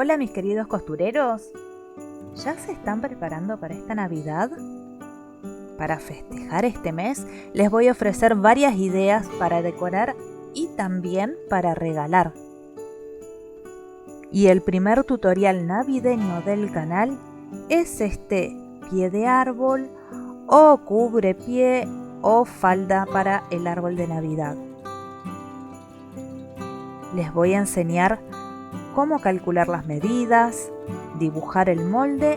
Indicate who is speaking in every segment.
Speaker 1: Hola mis queridos costureros, ¿ya se están preparando para esta Navidad? Para festejar este mes les voy a ofrecer varias ideas para decorar y también para regalar. Y el primer tutorial navideño del canal es este pie de árbol o cubrepie o falda para el árbol de Navidad. Les voy a enseñar cómo calcular las medidas, dibujar el molde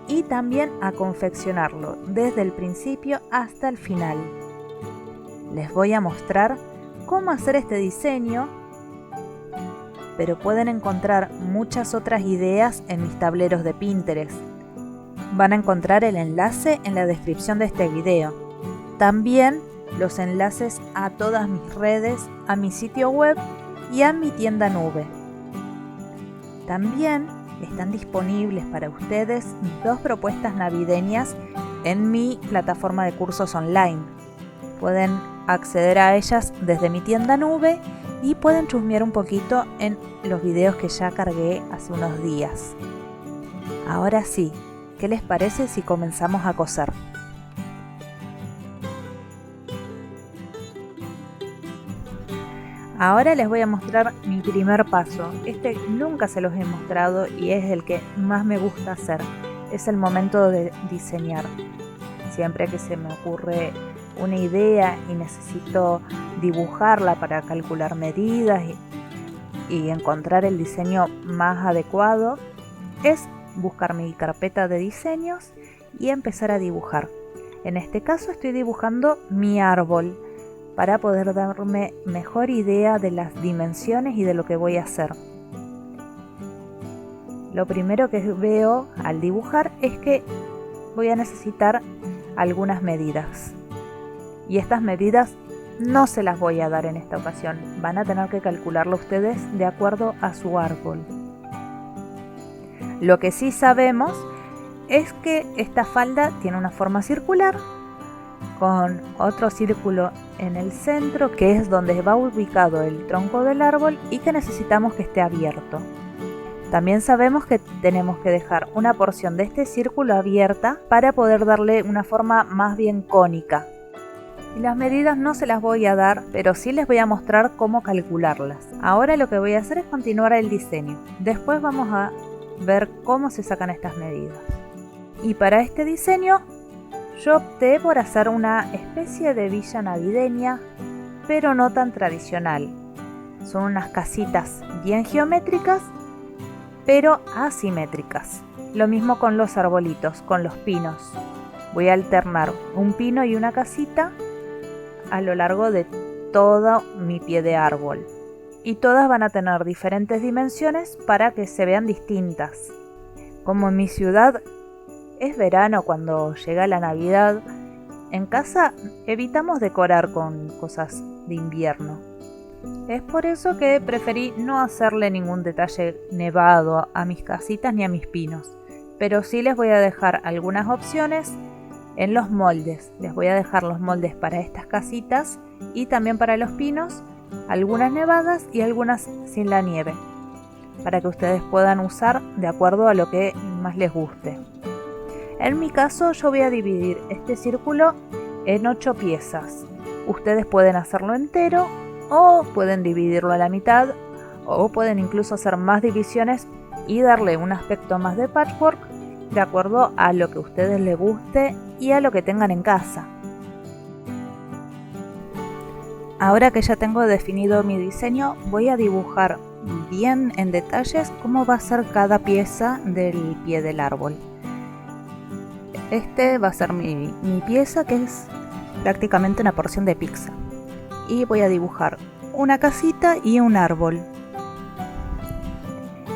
Speaker 1: y también a confeccionarlo desde el principio hasta el final. Les voy a mostrar cómo hacer este diseño, pero pueden encontrar muchas otras ideas en mis tableros de Pinterest. Van a encontrar el enlace en la descripción de este video. También los enlaces a todas mis redes, a mi sitio web y a mi tienda nube. También están disponibles para ustedes mis dos propuestas navideñas en mi plataforma de cursos online. Pueden acceder a ellas desde mi tienda nube y pueden chusmear un poquito en los videos que ya cargué hace unos días. Ahora sí, ¿qué les parece si comenzamos a coser? Ahora les voy a mostrar mi primer paso. Este nunca se los he mostrado y es el que más me gusta hacer. Es el momento de diseñar. Siempre que se me ocurre una idea y necesito dibujarla para calcular medidas y encontrar el diseño más adecuado, es buscar mi carpeta de diseños y empezar a dibujar. En este caso estoy dibujando mi árbol, para poder darme mejor idea de las dimensiones y de lo que voy a hacer. Lo primero que veo al dibujar es que voy a necesitar algunas medidas. Y estas medidas no se las voy a dar en esta ocasión. Van a tener que calcularlo ustedes de acuerdo a su árbol. Lo que sí sabemos es que esta falda tiene una forma circular, con otro círculo en el centro, que es donde va ubicado el tronco del árbol y que necesitamos que esté abierto. También sabemos que tenemos que dejar una porción de este círculo abierta para poder darle una forma más bien cónica. Y las medidas no se las voy a dar, pero sí les voy a mostrar cómo calcularlas. Ahora lo que voy a hacer es continuar el diseño. Después vamos a ver cómo se sacan estas medidas. Y para este diseño yo opté por hacer una especie de villa navideña, pero no tan tradicional. Son unas casitas bien geométricas, pero asimétricas. Lo mismo con los arbolitos, con los pinos. Voy a alternar un pino y una casita a lo largo de todo mi pie de árbol. Y todas van a tener diferentes dimensiones para que se vean distintas. Como en mi ciudad es verano, cuando llega la Navidad, en casa evitamos decorar con cosas de invierno. Es por eso que preferí no hacerle ningún detalle nevado a mis casitas ni a mis pinos, pero sí les voy a dejar algunas opciones en los moldes. Les voy a dejar los moldes para estas casitas y también para los pinos, algunas nevadas y algunas sin la nieve, para que ustedes puedan usar de acuerdo a lo que más les guste. En mi caso yo voy a dividir este círculo en 8 piezas. Ustedes pueden hacerlo entero o pueden dividirlo a la mitad o pueden incluso hacer más divisiones y darle un aspecto más de patchwork de acuerdo a lo que a ustedes les guste y a lo que tengan en casa. Ahora que ya tengo definido mi diseño, voy a dibujar bien en detalles cómo va a ser cada pieza del pie del árbol. Este va a ser mi pieza, que es prácticamente una porción de pizza. Y voy a dibujar una casita y un árbol.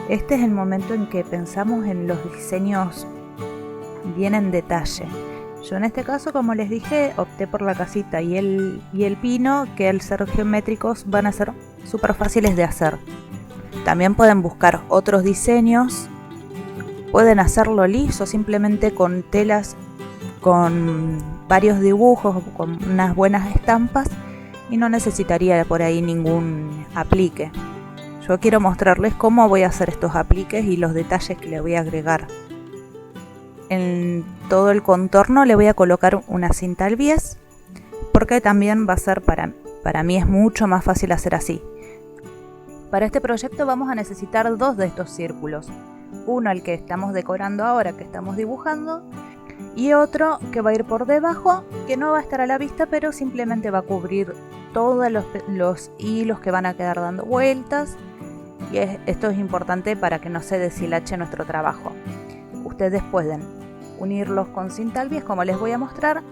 Speaker 1: Este es el momento en que pensamos en los diseños bien en detalle. Yo en este caso, como les dije, opté por la casita y el pino, que al ser geométricos van a ser súper fáciles de hacer. También pueden buscar otros diseños. Pueden hacerlo liso, simplemente con telas, con varios dibujos, con unas buenas estampas y no necesitaría por ahí ningún aplique. Yo quiero mostrarles cómo voy a hacer estos apliques y los detalles que le voy a agregar. En todo el contorno le voy a colocar una cinta al bies, porque también va a ser para mí es mucho más fácil hacer así. Para este proyecto vamos a necesitar dos de estos círculos. Uno el que estamos decorando ahora, que estamos dibujando, y otro que va a ir por debajo, que no va a estar a la vista, pero simplemente va a cubrir todos los hilos que van a quedar dando vueltas. Y esto es importante para que no se deshilache nuestro trabajo. Ustedes pueden unirlos con cinta al bies, como les voy a mostrar,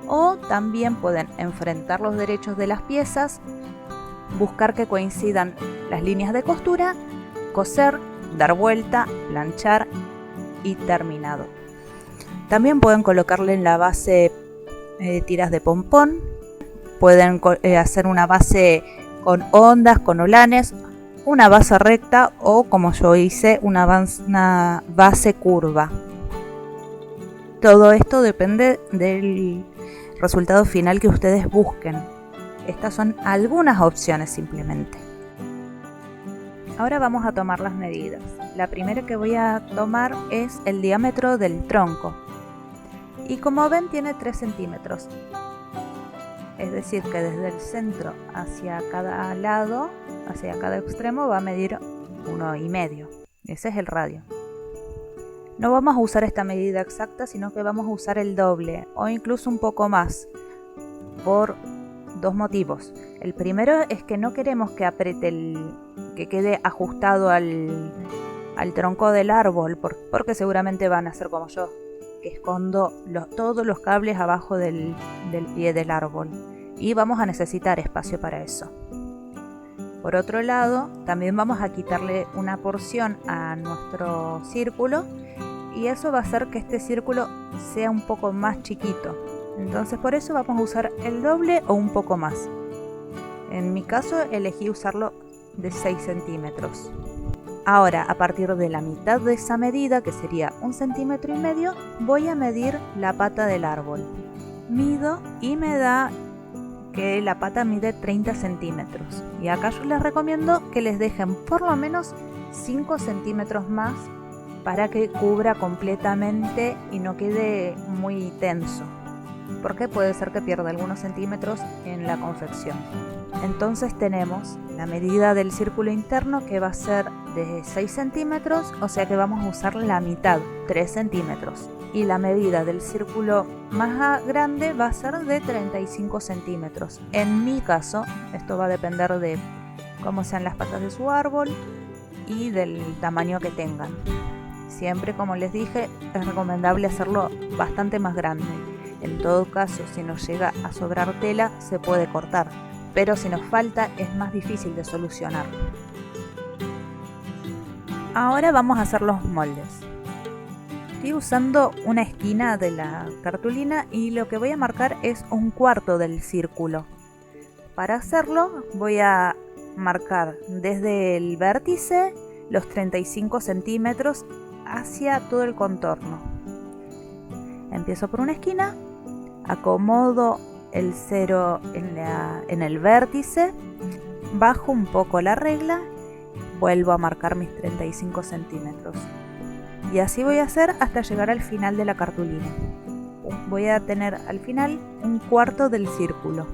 Speaker 1: o también pueden enfrentar los derechos de las piezas, buscar que coincidan las líneas de costura, coser, dar vuelta, planchar y terminado. También pueden colocarle en la base tiras de pompón, pueden hacer una base con ondas, con holanes, una base recta o, como yo hice, una base curva. Todo esto depende del resultado final que ustedes busquen. Estas son algunas opciones simplemente. Ahora vamos a tomar las medidas. La primera que voy a tomar es el diámetro del tronco. Y como ven tiene 3 centímetros. Es decir que desde el centro hacia cada lado, hacia cada extremo va a medir 1,5. Ese es el radio. No vamos a usar esta medida exacta, sino que vamos a usar el doble o incluso un poco más, por dos motivos. El primero es que no queremos que apriete que quede ajustado al tronco del árbol, porque seguramente van a hacer como yo, que escondo todos los cables abajo del pie del árbol, y vamos a necesitar espacio para eso. Por otro lado, también vamos a quitarle una porción a nuestro círculo, y eso va a hacer que este círculo sea un poco más chiquito. Entonces por eso vamos a usar el doble o un poco más. En mi caso elegí usarlo de 6 centímetros. Ahora, a partir de la mitad de esa medida, que sería 1,5 centímetros, voy a medir la pata del árbol. Mido y me da que la pata mide 30 centímetros. Y acá yo les recomiendo que les dejen por lo menos 5 centímetros más para que cubra completamente y no quede muy tenso, porque puede ser que pierda algunos centímetros en la confección. Entonces tenemos la medida del círculo interno, que va a ser de 6 centímetros, o sea que vamos a usar la mitad, 3 centímetros. Y la medida del círculo más grande va a ser de 35 centímetros. En mi caso, esto va a depender de cómo sean las patas de su árbol y del tamaño que tengan. Siempre, como les dije, es recomendable hacerlo bastante más grande. En todo caso, si nos llega a sobrar tela, se puede cortar, pero si nos falta es más difícil de solucionar. Ahora vamos a hacer los moldes. Estoy usando una esquina de la cartulina y lo que voy a marcar es 1/4 del círculo. Para hacerlo voy a marcar desde el vértice los 35 centímetros hacia todo el contorno. Empiezo por una esquina, acomodo el 0 en el vértice, bajo un poco la regla, vuelvo a marcar mis 35 centímetros. Y así voy a hacer hasta llegar al final de la cartulina. Voy a tener al final 1/4 del círculo.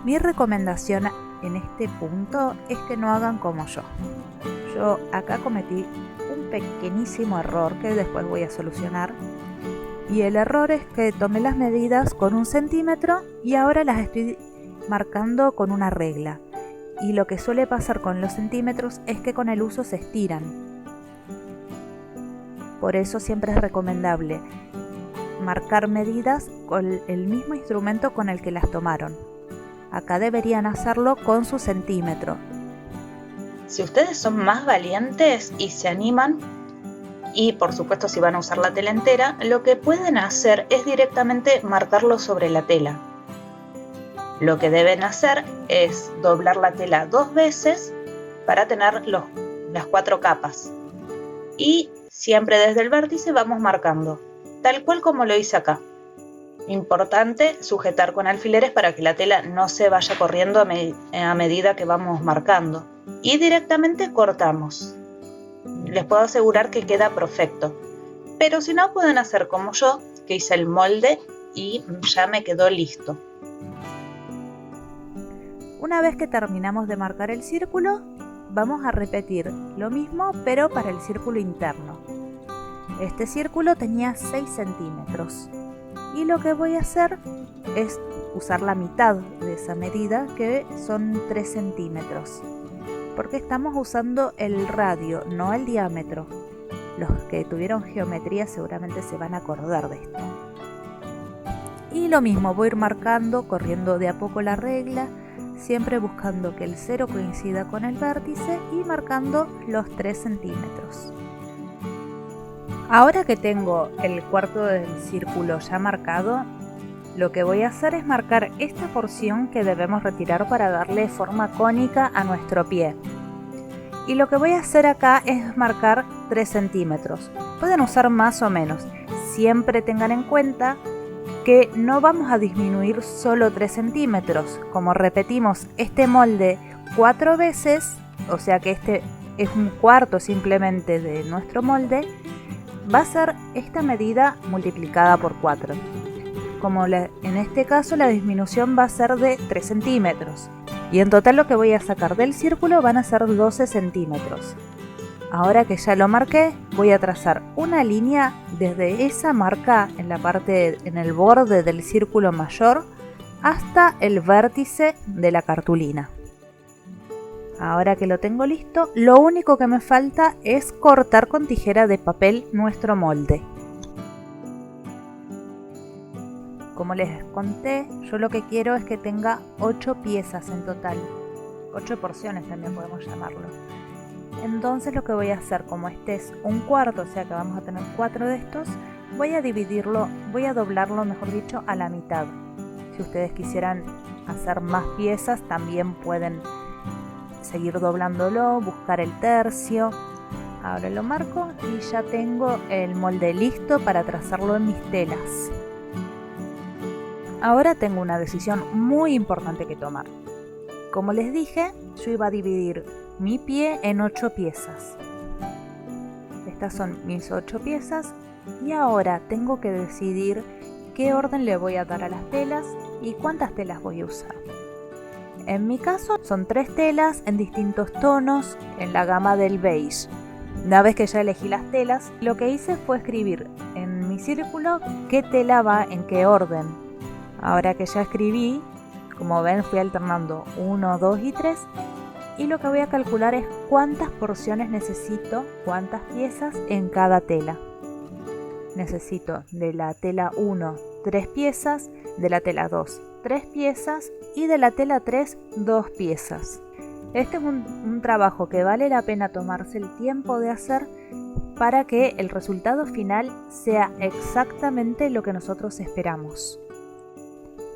Speaker 1: Mi recomendación en este punto es que no hagan como yo. Yo acá cometí un pequeñísimo error que después voy a solucionar. Y el error es que tomé las medidas con 1 centímetro y ahora las estoy marcando con una regla. Y lo que suele pasar con los centímetros es que con el uso se estiran. Por eso siempre es recomendable marcar medidas con el mismo instrumento con el que las tomaron. Acá deberían hacerlo con su centímetro.
Speaker 2: Si ustedes son más valientes y se animan, y por supuesto si van a usar la tela entera, lo que pueden hacer es directamente marcarlo sobre la tela. Lo que deben hacer es doblar la tela 2 veces para tener las 4 capas. Y siempre desde el vértice vamos marcando, tal cual como lo hice acá. Importante sujetar con alfileres para que la tela no se vaya corriendo a medida que vamos marcando. Y directamente cortamos. Les puedo asegurar que queda perfecto. Pero si no, pueden hacer como yo, que hice el molde y ya me quedó listo.
Speaker 1: Una vez que terminamos de marcar el círculo, vamos a repetir lo mismo pero para el círculo interno. Este círculo tenía 6 centímetros y lo que voy a hacer es usar la mitad de esa medida, que son 3 centímetros, porque estamos usando el radio, no el diámetro. Los que tuvieron geometría seguramente se van a acordar de esto. Y lo mismo, voy a ir marcando, corriendo de a poco la regla, siempre buscando que el 0 coincida con el vértice y marcando los 3 centímetros. Ahora que tengo el cuarto del círculo ya marcado, lo que voy a hacer es marcar esta porción que debemos retirar para darle forma cónica a nuestro pie. Y lo que voy a hacer acá es marcar 3 centímetros. Pueden usar más o menos. Siempre tengan en cuenta que no vamos a disminuir solo 3 centímetros. Como repetimos este molde 4 veces, o sea que este es un cuarto simplemente de nuestro molde, va a ser esta medida multiplicada por 4. Como en este caso la disminución va a ser de 3 centímetros. Y en total lo que voy a sacar del círculo van a ser 12 centímetros. Ahora que ya lo marqué, voy a trazar una línea desde esa marca en el borde del círculo mayor hasta el vértice de la cartulina. Ahora que lo tengo listo, lo único que me falta es cortar con tijera de papel nuestro molde. Como les conté, yo lo que quiero es que tenga 8 piezas en total. 8 porciones también podemos llamarlo. Entonces lo que voy a hacer, como este es un cuarto, o sea que vamos a tener 4 de estos, voy a doblarlo, mejor dicho, a la mitad. Si ustedes quisieran hacer más piezas, también pueden seguir doblándolo, buscar el tercio. Ahora lo marco y ya tengo el molde listo para trazarlo en mis telas. Ahora tengo una decisión muy importante que tomar. Como les dije, yo iba a dividir mi pie en 8 piezas. Estas son mis 8 piezas y ahora tengo que decidir qué orden le voy a dar a las telas y cuántas telas voy a usar. En mi caso son 3 telas en distintos tonos en la gama del beige. Una vez que ya elegí las telas, lo que hice fue escribir en mi círculo qué tela va en qué orden. Ahora que ya escribí, como ven, fui alternando 1, 2 y 3 y lo que voy a calcular es cuántas porciones necesito, cuántas piezas en cada tela. Necesito de la tela 1 3 piezas, de la tela 2 3 piezas y de la tela 3 2 piezas. Este es un trabajo que vale la pena tomarse el tiempo de hacer para que el resultado final sea exactamente lo que nosotros esperamos.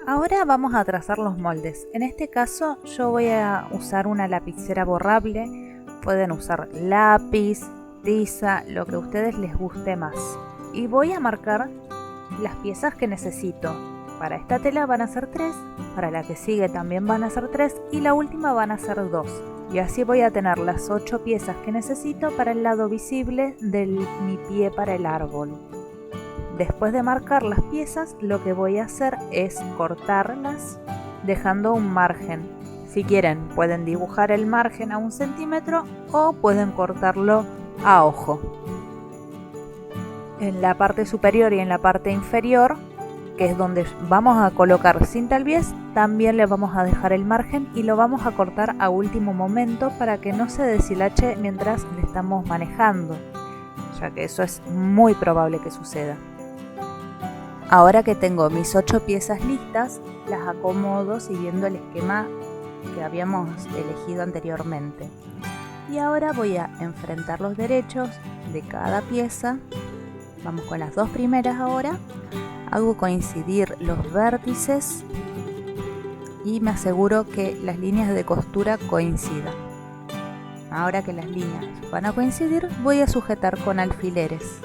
Speaker 1: Ahora vamos a trazar los moldes. En este caso yo voy a usar una lapicera borrable. Pueden usar lápiz, tiza, lo que a ustedes les guste más. Y voy a marcar las piezas que necesito. Para esta tela van a ser 3, para la que sigue también van a ser 3 y la última van a ser 2. Y así voy a tener las 8 piezas que necesito para el lado visible de mi pie para el árbol. Después de marcar las piezas, lo que voy a hacer es cortarlas dejando un margen. Si quieren, pueden dibujar el margen a 1 centímetro o pueden cortarlo a ojo. En la parte superior y en la parte inferior, que es donde vamos a colocar cinta al bies, también le vamos a dejar el margen y lo vamos a cortar a último momento para que no se deshilache mientras le estamos manejando, ya que eso es muy probable que suceda. Ahora que tengo mis 8 piezas listas, las acomodo siguiendo el esquema que habíamos elegido anteriormente. Y ahora voy a enfrentar los derechos de cada pieza. Vamos con las 2 primeras ahora. Hago coincidir los vértices y me aseguro que las líneas de costura coincidan. Ahora que las líneas van a coincidir, voy a sujetar con alfileres.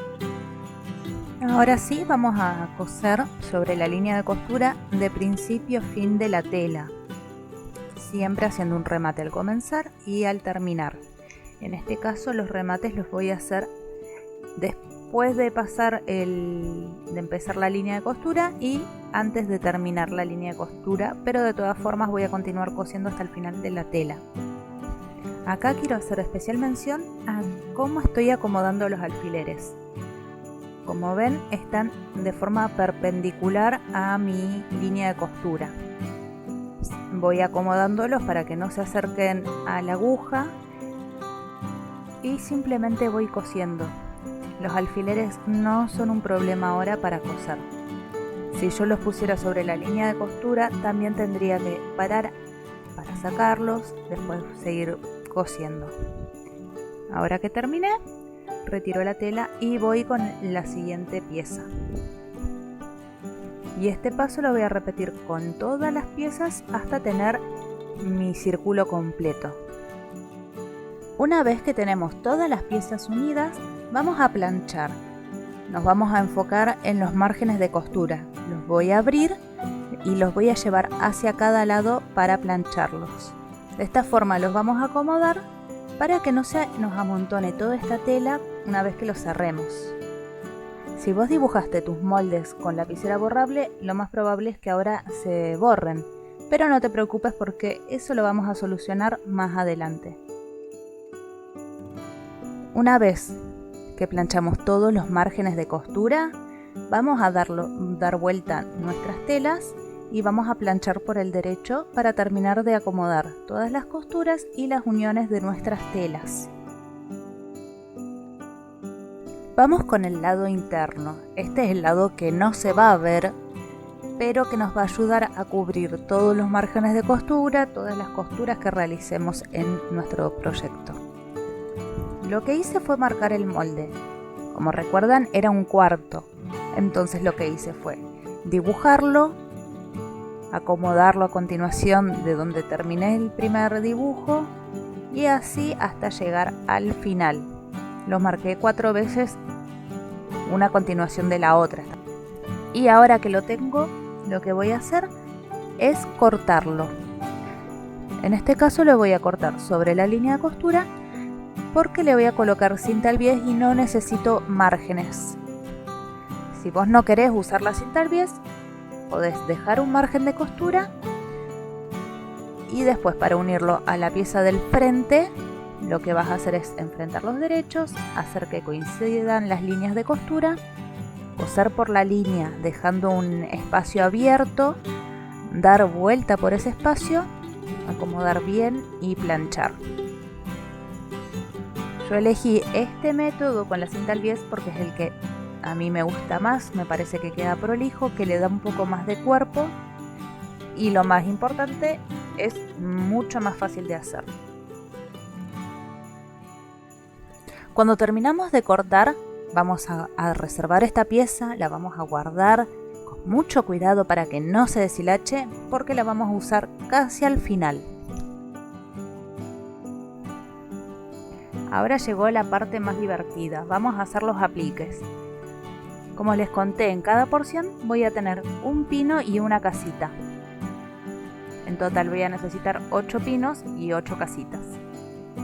Speaker 1: Ahora sí vamos a coser sobre la línea de costura de principio a fin de la tela, siempre haciendo un remate al comenzar y al terminar. En este caso los remates los voy a hacer después de empezar la línea de costura y antes de terminar la línea de costura, pero de todas formas voy a continuar cosiendo hasta el final de la tela. Acá quiero hacer especial mención a cómo estoy acomodando los alfileres. Como ven, están de forma perpendicular a mi línea de costura. Voy acomodándolos para que no se acerquen a la aguja y simplemente voy cosiendo. Los alfileres no son un problema ahora para coser. Si yo los pusiera sobre la línea de costura, también tendría que parar para sacarlos, después seguir cosiendo. Ahora que terminé, retiro la tela y voy con la siguiente pieza. Y este paso lo voy a repetir con todas las piezas hasta tener mi círculo completo. Una vez que tenemos todas las piezas unidas, vamos a planchar. Nos vamos a enfocar en los márgenes de costura. Los voy a abrir y los voy a llevar hacia cada lado para plancharlos. De esta forma los vamos a acomodar para que no se nos amontone toda esta tela una vez que los cerremos. Si vos dibujaste tus moldes con lapicera borrable, lo más probable es que ahora se borren, pero no te preocupes porque eso lo vamos a solucionar más adelante. Una vez que planchamos todos los márgenes de costura, vamos a dar vuelta nuestras telas y vamos a planchar por el derecho para terminar de acomodar todas las costuras y las uniones de nuestras telas. Vamos con el lado interno. Este es el lado que no se va a ver, pero que nos va a ayudar a cubrir todos los márgenes de costura, todas las costuras que realicemos en nuestro proyecto. Lo que hice fue marcar el molde. Como recuerdan, era un cuarto. Entonces lo que hice fue dibujarlo, acomodarlo a continuación de donde terminé el primer dibujo y así hasta llegar al final. Lo marqué 4 veces, una a continuación de la otra. Y ahora que lo tengo, lo que voy a hacer es cortarlo. En este caso lo voy a cortar sobre la línea de costura porque le voy a colocar cinta al bies y no necesito márgenes. Si vos no querés usar la cinta al bies, podés dejar un margen de costura y después para unirlo a la pieza del frente lo que vas a hacer es enfrentar los derechos, hacer que coincidan las líneas de costura, coser por la línea dejando un espacio abierto, dar vuelta por ese espacio, acomodar bien y planchar. Yo elegí este método con la cinta al bies porque es el que a mí me gusta más, me parece que queda prolijo, que le da un poco más de cuerpo y lo más importante es mucho más fácil de hacer. Cuando terminamos de cortar, vamos a reservar esta pieza, la vamos a guardar con mucho cuidado para que no se deshilache porque la vamos a usar casi al final. Ahora llegó la parte más divertida, vamos a hacer los apliques. Como les conté, en cada porción voy a tener un pino y una casita. En total voy a necesitar 8 pinos y 8 casitas.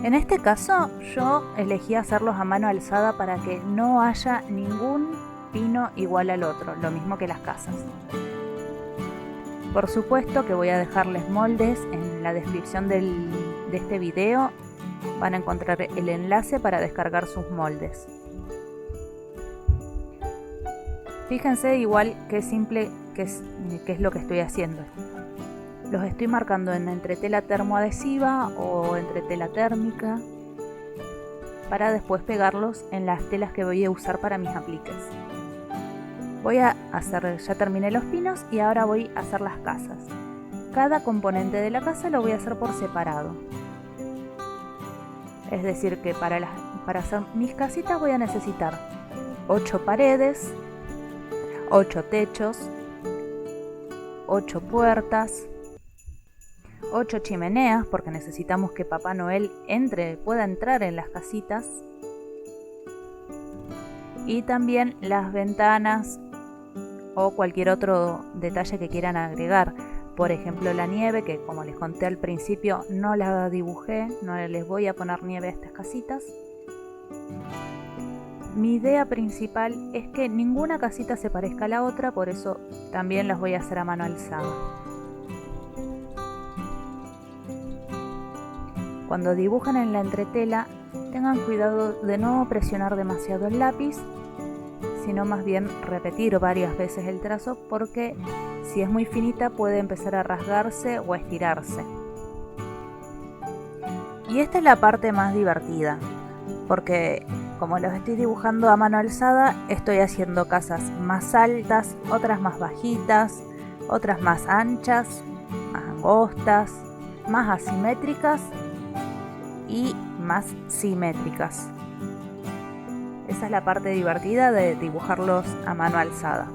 Speaker 1: En este caso yo elegí hacerlos a mano alzada para que no haya ningún pino igual al otro, lo mismo que las casas. Por supuesto que voy a dejarles moldes en la descripción de este video. Van a encontrar el enlace para descargar sus moldes. Fíjense igual qué simple que es lo que estoy haciendo. Los estoy marcando en entre tela termoadhesiva o entre tela térmica para después pegarlos en las telas que voy a usar para mis apliques. Voy a hacer, ya terminé los pinos y ahora voy a hacer las casas. Cada componente de la casa lo voy a hacer por separado. Es decir que para hacer mis casitas voy a necesitar 8 paredes, 8 techos, 8 puertas, 8 chimeneas porque necesitamos que Papá Noel pueda entrar en las casitas y también las ventanas o cualquier otro detalle que quieran agregar. Por ejemplo, la nieve, que como les conté al principio no la dibujé, no les voy a poner nieve a estas casitas. Mi idea principal es que ninguna casita se parezca a la otra, por eso también las voy a hacer a mano alzada. Cuando dibujen en la entretela, tengan cuidado de no presionar demasiado el lápiz, sino más bien repetir varias veces el trazo, porque si es muy finita puede empezar a rasgarse o a estirarse. Y esta es la parte más divertida, porque como los estoy dibujando a mano alzada, estoy haciendo casas más altas, otras más bajitas, otras más anchas, más angostas, más asimétricas y más simétricas. Esa es la parte divertida de dibujarlos a mano alzada.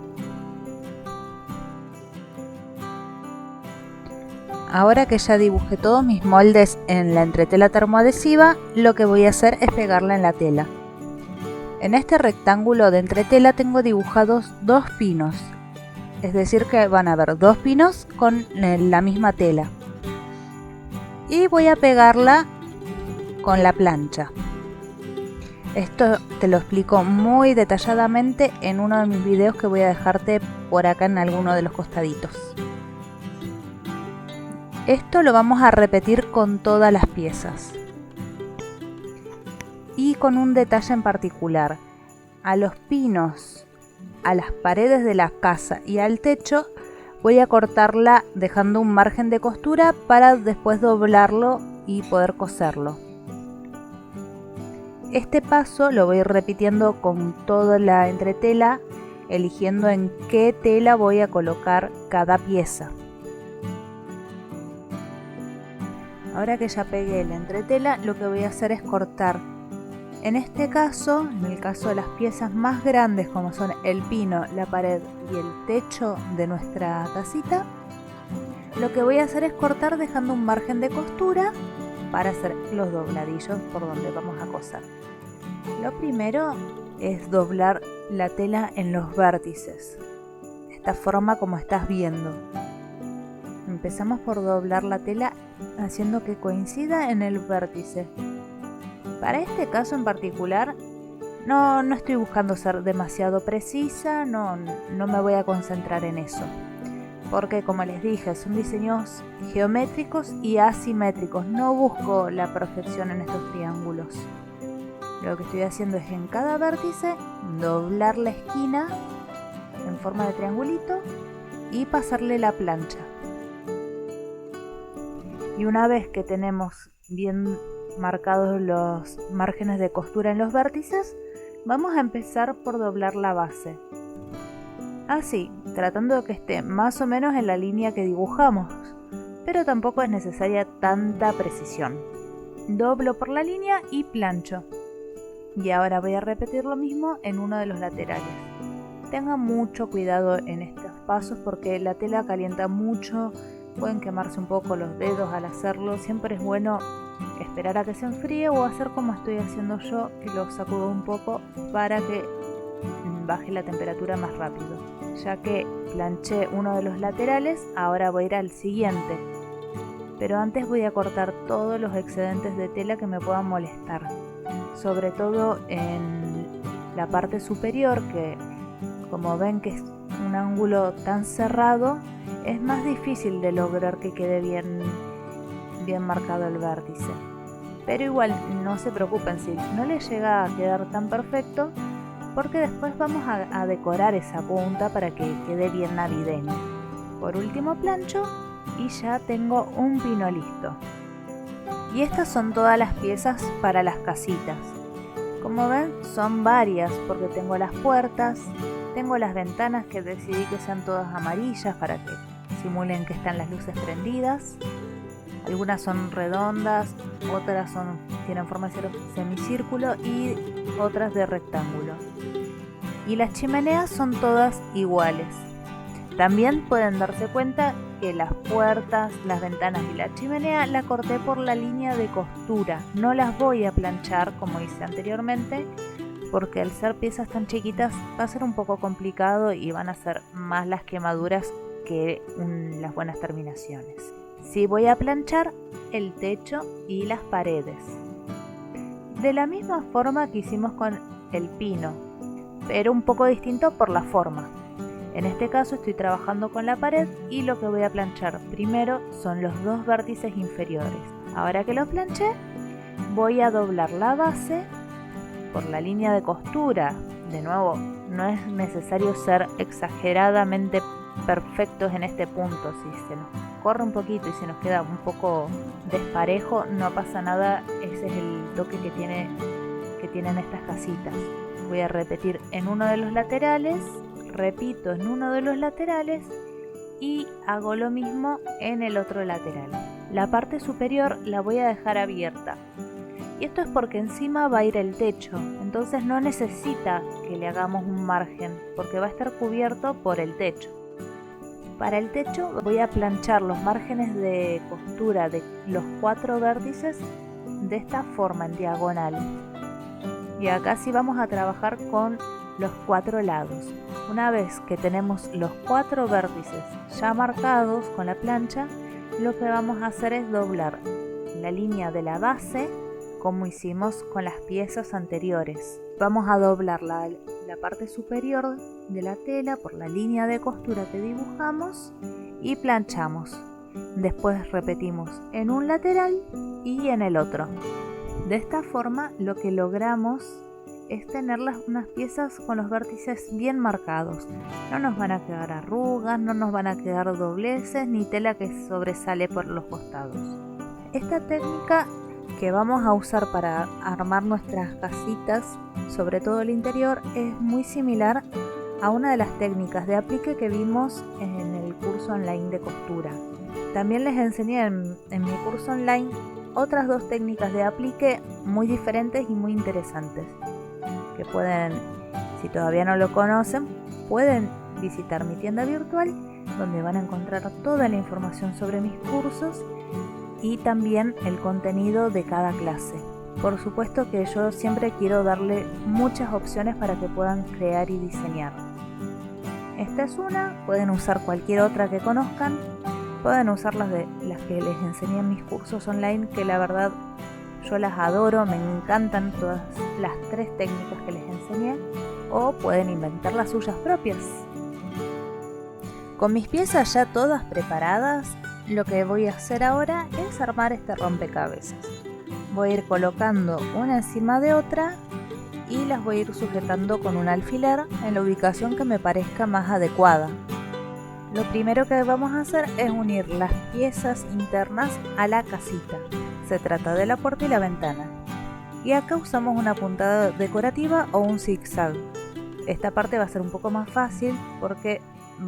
Speaker 1: Ahora que ya dibujé todos mis moldes en la entretela termoadhesiva, lo que voy a hacer es pegarla en la tela. En este rectángulo de entretela tengo dibujados 2 pinos, es decir que van a haber 2 pinos con la misma tela. Y voy a pegarla con la plancha. Esto te lo explico muy detalladamente en uno de mis videos que voy a dejarte por acá en alguno de los costaditos. Esto lo vamos a repetir con todas las piezas. Y con un detalle en particular. A los pinos, a las paredes de la casa y al techo voy a cortarla dejando un margen de costura para después doblarlo y poder coserlo. Este paso lo voy repitiendo con toda la entretela, eligiendo en qué tela voy a colocar cada pieza. Ahora que ya pegué la entretela, lo que voy a hacer es cortar. En este caso, en el caso de las piezas más grandes como son el pino, la pared y el techo de nuestra casita, lo que voy a hacer es cortar dejando un margen de costura para hacer los dobladillos por donde vamos a coser. Lo primero es doblar la tela en los vértices, de esta forma como estás viendo. Empezamos por doblar la tela haciendo que coincida en el vértice. Para este caso en particular no estoy buscando ser demasiado precisa, no me voy a concentrar en eso. Porque como les dije, son diseños geométricos y asimétricos, no busco la perfección en estos triángulos. Lo que estoy haciendo es en cada vértice doblar la esquina en forma de triangulito y pasarle la plancha. Y una vez que tenemos bien marcados los márgenes de costura en los vértices, vamos a empezar por doblar la base. Así, tratando de que esté más o menos en la línea que dibujamos, pero tampoco es necesaria tanta precisión. Doblo por la línea y plancho. Y ahora voy a repetir lo mismo en uno de los laterales. Tengan mucho cuidado en estos pasos porque la tela calienta mucho, pueden quemarse un poco los dedos al hacerlo. Siempre es bueno esperar a que se enfríe o hacer como estoy haciendo yo, que lo sacudo un poco para que baje la temperatura más rápido. Ya que planché uno de los laterales, ahora voy a ir al siguiente. Pero antes voy a cortar todos los excedentes de tela que me puedan molestar. Sobre todo en la parte superior, que como ven que es un ángulo tan cerrado, es más difícil de lograr que quede bien marcado el vértice. Pero igual no se preocupen si no les llega a quedar tan perfecto, porque después vamos a decorar esa punta para que quede bien navideño. Por último plancho y ya tengo un pino listo. Y estas son todas las piezas para las casitas. Como ven son varias porque tengo las puertas, tengo las ventanas que decidí que sean todas amarillas para que simulen que están las luces prendidas. Algunas son redondas, otras tienen forma de semicírculo y otras de rectángulo. Y las chimeneas son todas iguales. También pueden darse cuenta que las puertas, las ventanas y la chimenea la corté por la línea de costura. No las voy a planchar como hice anteriormente porque al ser piezas tan chiquitas va a ser un poco complicado y van a ser más las quemaduras que las buenas terminaciones. Sí, voy a planchar el techo y las paredes, de la misma forma que hicimos con el pino, pero un poco distinto por la forma. En este caso estoy trabajando con la pared y lo que voy a planchar primero son los dos vértices inferiores. Ahora que lo planché, voy a doblar la base por la línea de costura. De nuevo, no es necesario ser exageradamente perfectos en este punto. Si se nos corre un poquito y se nos queda un poco desparejo, no pasa nada. Ese es el toque que tienen estas casitas. Voy a repetir en uno de los laterales, repito en uno de los laterales y hago lo mismo en el otro lateral. La parte superior la voy a dejar abierta. Y esto es porque encima va a ir el techo, entonces no necesita que le hagamos un margen, porque va a estar cubierto por el techo. Para el techo voy a planchar los márgenes de costura de los 4 vértices de esta forma, en diagonal. Y acá sí vamos a trabajar con los 4 lados. Una vez que tenemos los 4 vértices ya marcados con la plancha, lo que vamos a hacer es doblar la línea de la base, como hicimos con las piezas anteriores. Vamos a doblar la parte superior de la tela por la línea de costura que dibujamos y planchamos. Después repetimos en un lateral y en el otro. De esta forma lo que logramos es tener unas piezas con los vértices bien marcados. No nos van a quedar arrugas, no nos van a quedar dobleces ni tela que sobresale por los costados. Esta técnica que vamos a usar para armar nuestras casitas, sobre todo el interior, es muy similar a una de las técnicas de aplique que vimos en el curso online de costura. También les enseñé en mi curso online otras 2 técnicas de aplique muy diferentes y muy interesantes, que pueden, si todavía no lo conocen, pueden visitar mi tienda virtual, donde van a encontrar toda la información sobre mis cursos y también el contenido de cada clase. Por supuesto que yo siempre quiero darle muchas opciones para que puedan crear y diseñar. Esta es una, pueden usar cualquier otra que conozcan, pueden usar las que les enseñé en mis cursos online, que la verdad yo las adoro, me encantan todas las 3 técnicas que les enseñé, o pueden inventar las suyas propias. Con mis piezas ya todas preparadas, lo que voy a hacer ahora es armar este rompecabezas. Voy a ir colocando una encima de otra y las voy a ir sujetando con un alfiler en la ubicación que me parezca más adecuada. Lo primero que vamos a hacer es unir las piezas internas a la casita. Se trata de la puerta y la ventana. Y acá usamos una puntada decorativa o un zigzag. Esta parte va a ser un poco más fácil porque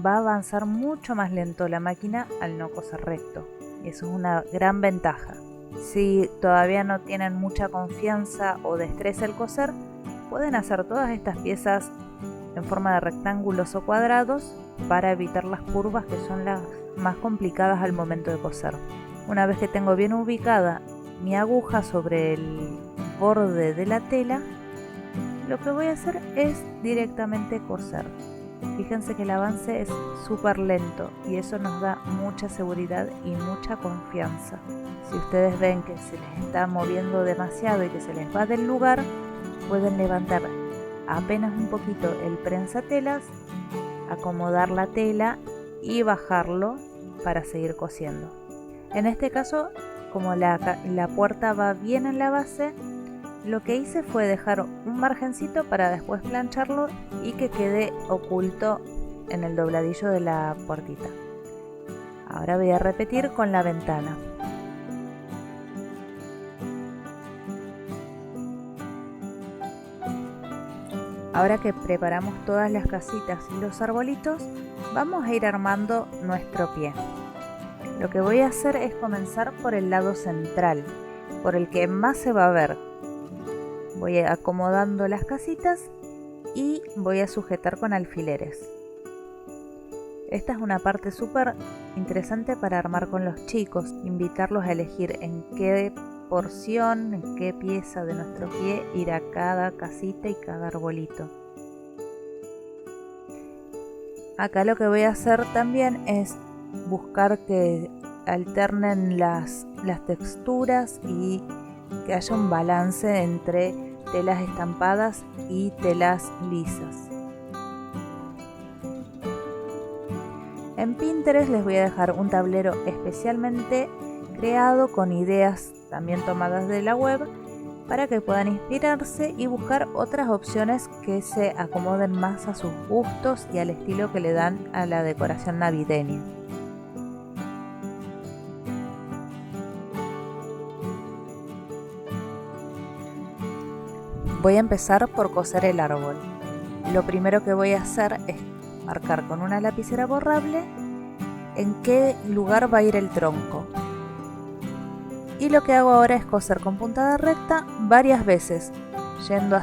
Speaker 1: va a avanzar mucho más lento la máquina al no coser recto. Y eso es una gran ventaja. Si todavía no tienen mucha confianza o destreza al coser, pueden hacer todas estas piezas en forma de rectángulos o cuadrados para evitar las curvas, que son las más complicadas al momento de coser. Una vez que tengo bien ubicada mi aguja sobre el borde de la tela, lo que voy a hacer es directamente coser. Fíjense que el avance es súper lento y eso nos da mucha seguridad y mucha confianza. Si ustedes ven que se les está moviendo demasiado y que se les va del lugar, pueden levantar apenas un poquito el prensatelas, acomodar la tela y bajarlo para seguir cosiendo. En este caso, como la puerta va bien en la base, lo que hice fue dejar un margencito para después plancharlo y que quede oculto en el dobladillo de la puertita. Ahora voy a repetir con la ventana. Ahora que preparamos todas las casitas y los arbolitos, vamos a ir armando nuestro pie. Lo que voy a hacer es comenzar por el lado central, por el que más se va a ver. Voy acomodando las casitas y voy a sujetar con alfileres. Esta es una parte súper interesante para armar con los chicos, invitarlos a elegir en qué porción, en qué pieza de nuestro pie irá cada casita y cada arbolito. Acá lo que voy a hacer también es buscar que alternen las texturas y que haya un balance entre telas estampadas y telas lisas. En Pinterest les voy a dejar un tablero especialmente creado con ideas también tomadas de la web para que puedan inspirarse y buscar otras opciones que se acomoden más a sus gustos y al estilo que le dan a la decoración navideña. Voy a empezar por coser el árbol. Lo primero que voy a hacer es marcar con una lapicera borrable en qué lugar va a ir el tronco. Y lo que hago ahora es coser con puntada recta varias veces, yendo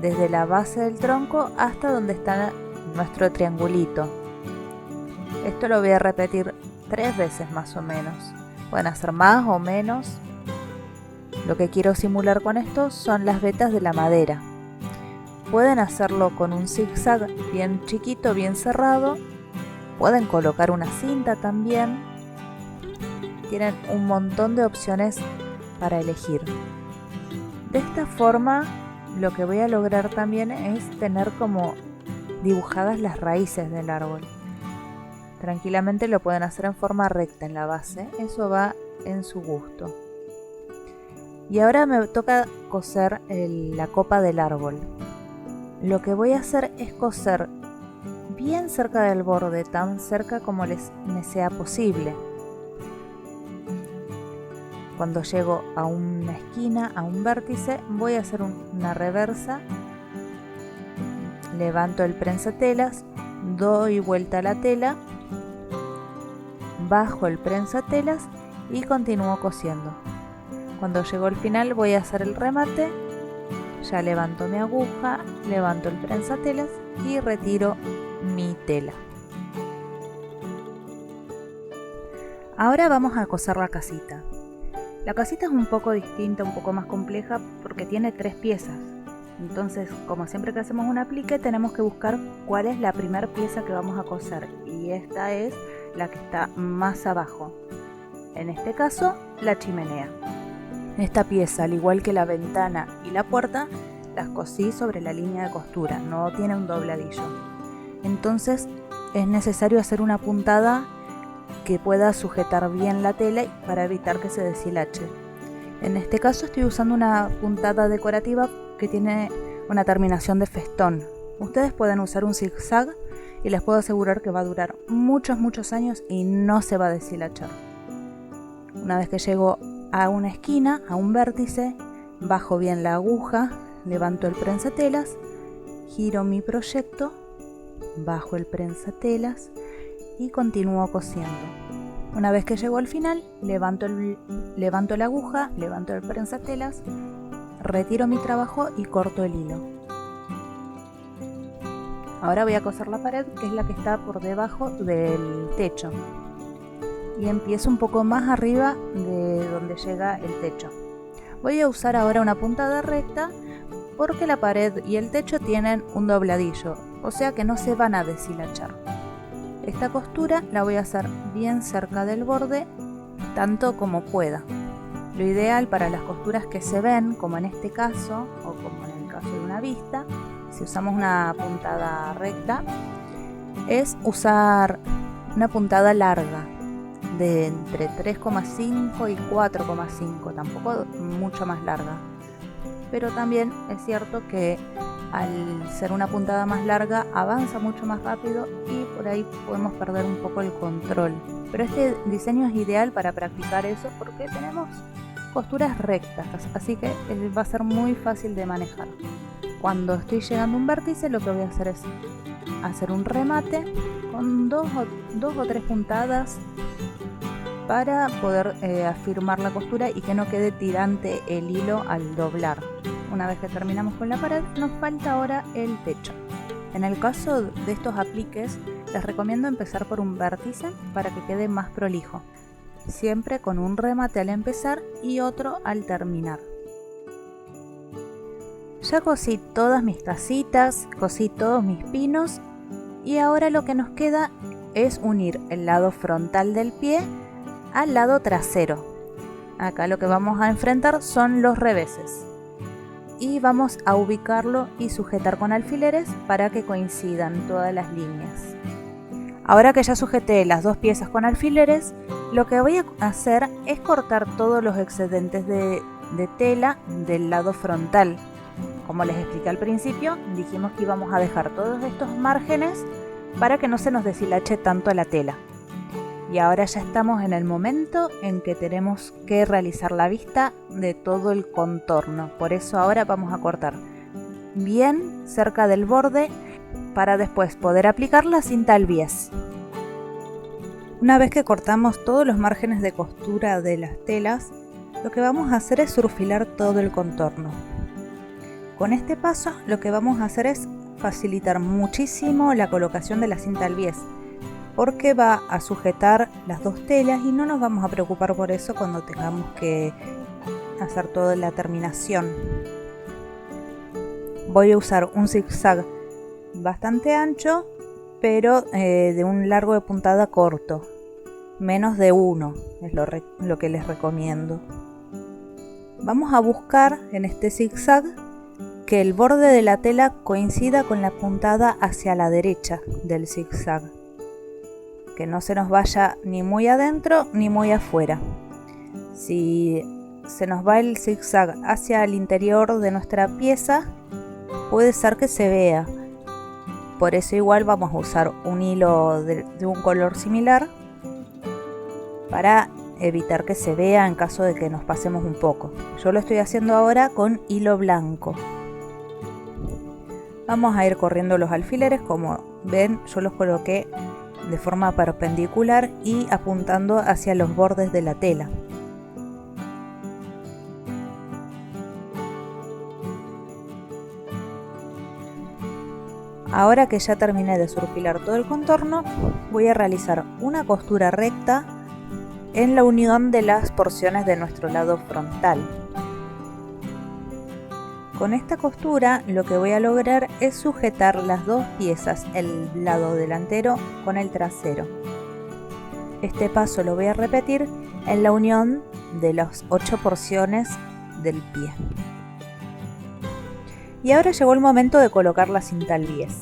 Speaker 1: desde la base del tronco hasta donde está nuestro triangulito. Esto lo voy a repetir 3 veces más o menos. Pueden hacer más o menos. Lo que quiero simular con esto son las vetas de la madera. Pueden hacerlo con un zigzag bien chiquito, bien cerrado. Pueden colocar una cinta también. Tienen un montón de opciones para elegir. De esta forma, lo que voy a lograr también es tener como dibujadas las raíces del árbol. Tranquilamente lo pueden hacer en forma recta en la base. Eso va en su gusto. Y ahora me toca coser la copa del árbol. Lo que voy a hacer es coser bien cerca del borde, tan cerca como me sea posible. Cuando llego a una esquina, a un vértice, voy a hacer una reversa. Levanto el prensatelas, doy vuelta a la tela, bajo el prensatelas y continúo cosiendo. Cuando llego al final voy a hacer el remate. Ya levanto mi aguja, levanto el prensatelas y retiro mi tela. Ahora vamos a coser la casita. La casita es un poco distinta, un poco más compleja porque tiene 3 piezas. Entonces, como siempre que hacemos un aplique, tenemos que buscar cuál es la primera pieza que vamos a coser. Y esta es la que está más abajo. En este caso, la chimenea. Esta pieza, al igual que la ventana y la puerta, las cosí sobre la línea de costura, no tiene un dobladillo. Entonces es necesario hacer una puntada que pueda sujetar bien la tela para evitar que se deshilache. En este caso estoy usando una puntada decorativa que tiene una terminación de festón. Ustedes pueden usar un zigzag y les puedo asegurar que va a durar muchos años y no se va a deshilachar. Una vez que llego a una esquina, a un vértice, bajo bien la aguja, levanto el prensatelas, giro mi proyecto, bajo el prensatelas y continúo cosiendo. Una vez que llego al final, levanto la aguja, levanto el prensatelas, retiro mi trabajo y corto el hilo. Ahora voy a coser la pared, que es la que está por debajo del techo. Y empiezo un poco más arriba de donde llega el techo. Voy a usar ahora una puntada recta porque la pared y el techo tienen un dobladillo, o sea que no se van a deshilachar. Esta costura la voy a hacer bien cerca del borde, tanto como pueda. Lo ideal para las costuras que se ven, como en este caso, o como en el caso de una vista, si usamos una puntada recta, es usar una puntada larga, de entre 3,5 y 4,5, tampoco mucho más larga. Pero también es cierto que al ser una puntada más larga avanza mucho más rápido y por ahí podemos perder un poco el control. Pero este diseño es ideal para practicar eso porque tenemos costuras rectas, así que va a ser muy fácil de manejar. Cuando estoy llegando a un vértice, lo que voy a hacer es hacer un remate con dos o tres puntadas para poder afirmar la costura y que no quede tirante el hilo al doblar. Una vez que terminamos con la pared, nos falta ahora el techo. En el caso de estos apliques, les recomiendo empezar por un vértice para que quede más prolijo. siempre con un remate al empezar y otro al terminar. Ya cosí todas mis tacitas, cosí todos mis pinos y ahora lo que nos queda es unir el lado frontal del pie al lado trasero. Acá lo que vamos a enfrentar son los reveses y vamos a ubicarlo y sujetar con alfileres para que coincidan todas las líneas. Ahora que ya sujeté las dos piezas con alfileres, lo que voy a hacer es cortar todos los excedentes de tela del lado frontal. Como les expliqué al principio, dijimos que íbamos a dejar todos estos márgenes para que no se nos deshilache tanto la tela. Y ahora ya estamos en el momento en que tenemos que realizar la vista de todo el contorno. Por eso ahora vamos a cortar bien cerca del borde para después poder aplicar la cinta al bies. Una vez que cortamos todos los márgenes de costura de las telas, lo que vamos a hacer es surfilar todo el contorno. Con este paso lo que vamos a hacer es facilitar muchísimo la colocación de la cinta al bies, porque va a sujetar las dos telas y no nos vamos a preocupar por eso cuando tengamos que hacer toda la terminación. Voy a usar un zigzag bastante ancho, pero de un largo de puntada corto, menos de 1 es lo que les recomiendo. Vamos a buscar en este zigzag que el borde de la tela coincida con la puntada hacia la derecha del zigzag, que no se nos vaya ni muy adentro ni muy afuera. Si se nos va el zigzag hacia el interior de nuestra pieza, puede ser que se vea. Por eso igual vamos a usar un hilo de un color similar para evitar que se vea en caso de que nos pasemos un poco. Yo lo estoy haciendo ahora con hilo blanco. Vamos a ir corriendo los alfileres. Como ven, yo los coloqué de forma perpendicular y apuntando hacia los bordes de la tela. Ahora que ya terminé de surfilar todo el contorno, voy a realizar una costura recta en la unión de las porciones de nuestro lado frontal. Con esta costura lo que voy a lograr es sujetar las dos piezas, el lado delantero con el trasero. Este paso lo voy a repetir en la unión de las 8 porciones del pie. Y ahora llegó el momento de colocar la cinta al bies.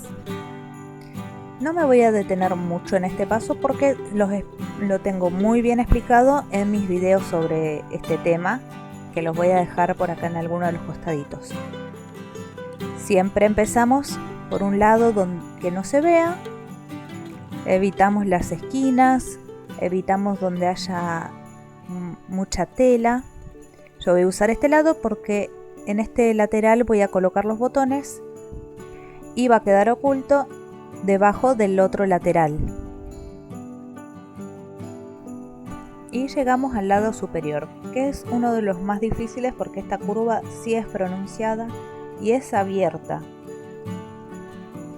Speaker 1: No me voy a detener mucho en este paso porque lo tengo muy bien explicado en mis videos sobre este tema, que los voy a dejar por acá en alguno de los costaditos. Siempre empezamos por un lado donde no se vea, evitamos las esquinas, evitamos donde haya mucha tela. Yo voy a usar este lado porque en este lateral voy a colocar los botones y va a quedar oculto debajo del otro lateral. Y llegamos al lado superior, que es uno de los más difíciles porque esta curva sí es pronunciada y es abierta.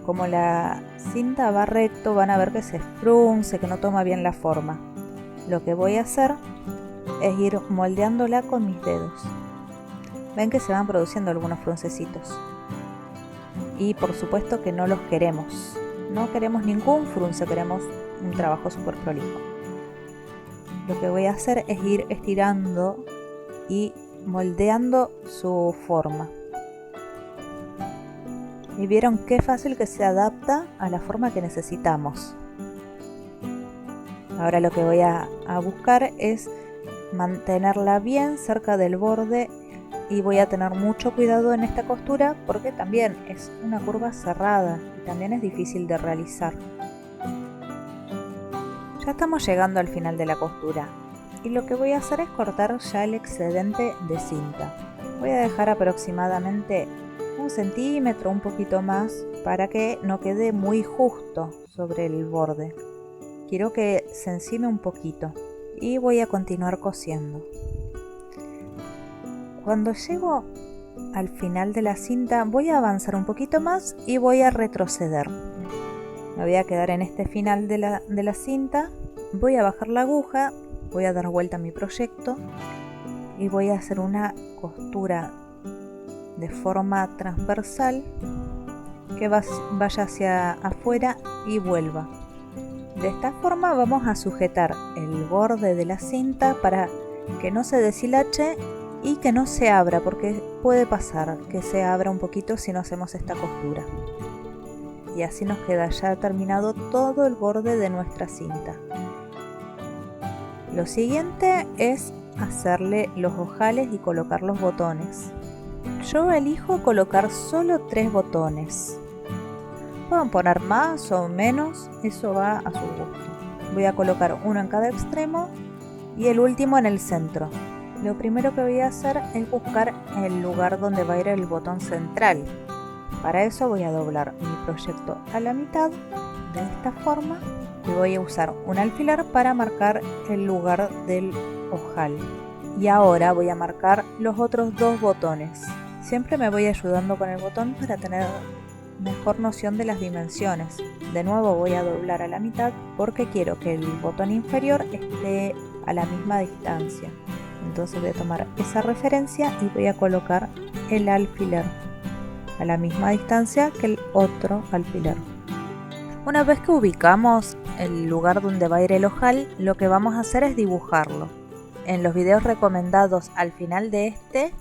Speaker 1: Como la cinta va recto, van a ver que se frunce, que no toma bien la forma. Lo que voy a hacer es ir moldeándola con mis dedos. Ven que se van produciendo algunos fruncecitos. Y por supuesto que no los queremos. No queremos ningún frunce, queremos un trabajo súper prolijo. Lo que voy a hacer es ir estirando y moldeando su forma. Y vieron qué fácil que se adapta a la forma que necesitamos. Ahora lo que voy a buscar es mantenerla bien cerca del borde y voy a tener mucho cuidado en esta costura porque también es una curva cerrada y también es difícil de realizar. Ya estamos llegando al final de la costura y lo que voy a hacer es cortar ya el excedente de cinta. Voy a dejar aproximadamente 1 centímetro, un poquito más, para que no quede muy justo sobre el borde. Quiero que se encime un poquito y voy a continuar cosiendo. Cuando llego al final de la cinta voy a avanzar un poquito más y voy a retroceder. Me voy a quedar en este final de la cinta, voy a bajar la aguja voy a dar vuelta a mi proyecto y voy a hacer una costura de forma transversal que vaya hacia afuera y vuelva. De esta forma vamos a sujetar el borde de la cinta para que no se deshilache y que no se abra, porque puede pasar que se abra un poquito si no hacemos esta costura. Y así nos queda ya terminado todo el borde de nuestra cinta. Lo siguiente es hacerle los ojales y colocar los botones. Yo elijo colocar solo 3 botones. Pueden poner más o menos, eso va a su gusto. Voy a colocar uno en cada extremo y el último en el centro. Lo primero que voy a hacer es buscar el lugar donde va a ir el botón central. Para eso voy a doblar mi proyecto a la mitad de esta forma y voy a usar un alfiler para marcar el lugar del ojal. Y ahora voy a marcar los otros 2 botones. Siempre me voy ayudando con el botón para tener mejor noción de las dimensiones. De nuevo voy a doblar a la mitad porque quiero que el botón inferior esté a la misma distancia. Entonces voy a tomar esa referencia y voy a colocar el alfiler a la misma distancia que el otro alfiler. Una vez que ubicamos el lugar donde va a ir el ojal, lo que vamos a hacer es dibujarlo. En los videos recomendados al final de este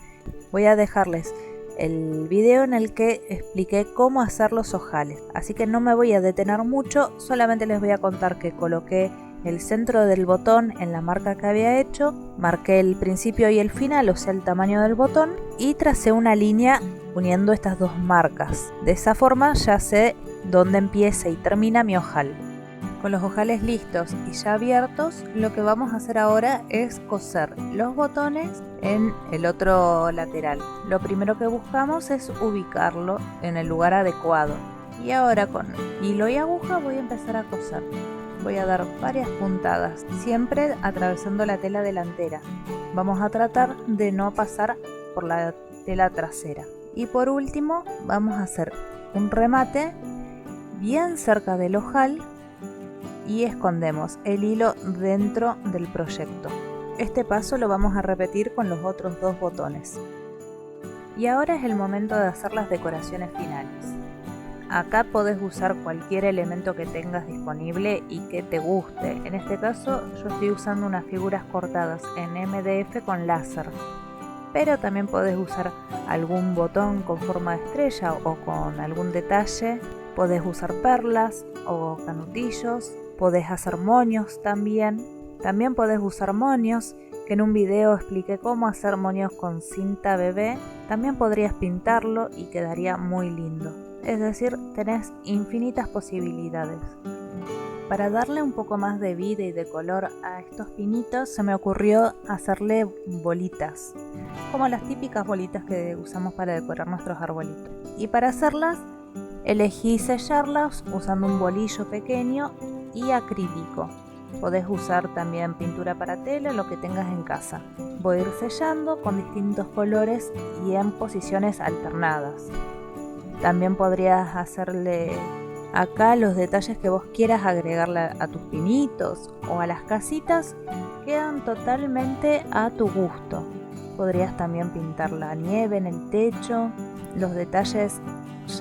Speaker 1: voy a dejarles el video en el que expliqué cómo hacer los ojales, así que no me voy a detener mucho, solamente les voy a contar que coloqué el centro del botón en la marca que había hecho, marqué el principio y el final, o sea el tamaño del botón, y tracé una línea uniendo estas 2 marcas. De esa forma ya sé dónde empieza y termina mi ojal. Con los ojales listos y ya abiertos, lo que vamos a hacer ahora es coser los botones en el otro lateral. Lo primero que buscamos es ubicarlo en el lugar adecuado. Y ahora con hilo y aguja voy a empezar a coser. Voy a dar varias puntadas, siempre atravesando la tela delantera. Vamos a tratar de no pasar por la tela trasera. Y por último vamos a hacer un remate bien cerca del ojal y escondemos el hilo dentro del proyecto. Este paso lo vamos a repetir con los otros 2 botones. Y ahora es el momento de hacer las decoraciones finales. Acá podés usar cualquier elemento que tengas disponible y que te guste. En este caso yo estoy usando unas figuras cortadas en MDF con láser. Pero también podés usar algún botón con forma de estrella o con algún detalle. Podés usar perlas o canutillos. Podés hacer moños también. También podés usar moños, que en un video expliqué cómo hacer moños con cinta bebé. También podrías pintarlo y quedaría muy lindo. Es decir, tenés infinitas posibilidades. Para darle un poco más de vida y de color a estos pinitos, se me ocurrió hacerle bolitas, como las típicas bolitas que usamos para decorar nuestros arbolitos. Y para hacerlas, elegí sellarlas usando un bolillo pequeño y acrílico. Podés usar también pintura para tela, lo que tengas en casa. Voy a ir sellando con distintos colores y en posiciones alternadas. También podrías hacerle acá los detalles que vos quieras agregarle a tus pinitos o a las casitas, quedan totalmente a tu gusto. Podrías también pintar la nieve en el techo, los detalles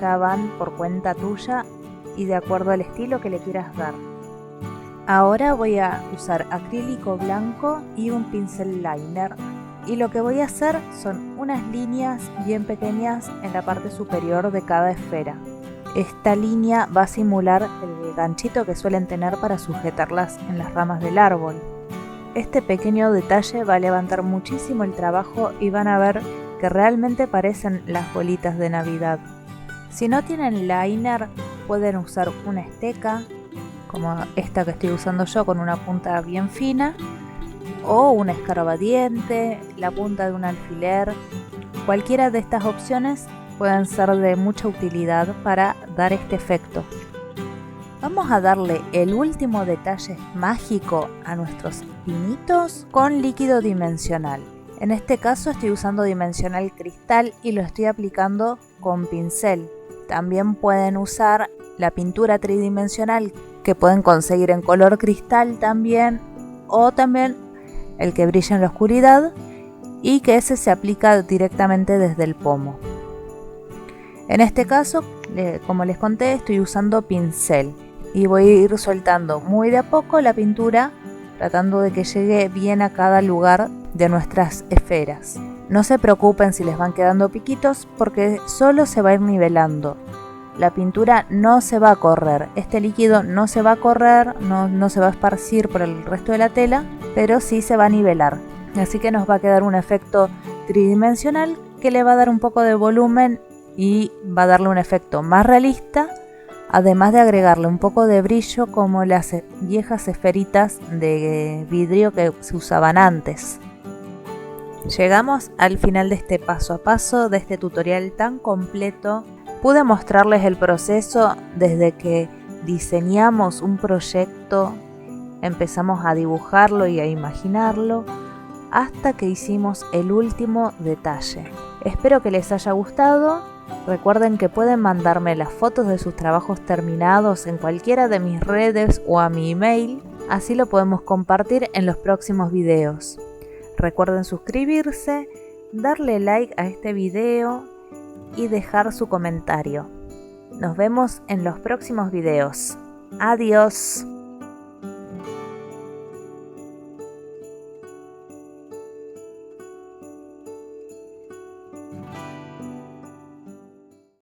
Speaker 1: ya van por cuenta tuya y de acuerdo al estilo que le quieras dar. Ahora voy a usar acrílico blanco y un pincel liner. Y lo que voy a hacer son unas líneas bien pequeñas en la parte superior de cada esfera. Esta línea va a simular el ganchito que suelen tener para sujetarlas en las ramas del árbol. Este pequeño detalle va a levantar muchísimo el trabajo y van a ver que realmente parecen las bolitas de Navidad. Si no tienen liner, pueden usar una esteca, como esta que estoy usando yo con una punta bien fina, o un escarbadiente, la punta de un alfiler. Cualquiera de estas opciones pueden ser de mucha utilidad para dar este efecto. Vamos a darle el último detalle mágico a nuestros pinitos con líquido dimensional. En este caso estoy usando dimensional cristal y lo estoy aplicando con pincel. También pueden usar la pintura tridimensional que pueden conseguir en color cristal también, o también el que brilla en la oscuridad, y que ese se aplica directamente desde el pomo. En este caso, como les conté, estoy usando pincel y voy a ir soltando muy de a poco la pintura, tratando de que llegue bien a cada lugar de nuestras esferas. No se preocupen si les van quedando piquitos, porque solo se va a ir nivelando. La pintura no se va a correr, este líquido no se va a correr, no se va a esparcir por el resto de la tela, pero sí se va a nivelar. Así que nos va a quedar un efecto tridimensional que le va a dar un poco de volumen y va a darle un efecto más realista, además de agregarle un poco de brillo como las viejas esferitas de vidrio que se usaban antes. Llegamos al final de este paso a paso, de este tutorial tan completo. Pude mostrarles el proceso desde que diseñamos un proyecto, empezamos a dibujarlo y a imaginarlo, hasta que hicimos el último detalle. Espero que les haya gustado. Recuerden que pueden mandarme las fotos de sus trabajos terminados en cualquiera de mis redes o a mi email, así lo podemos compartir en los próximos videos. Recuerden suscribirse, darle like a este video y dejar su comentario. Nos vemos en los próximos videos. Adiós.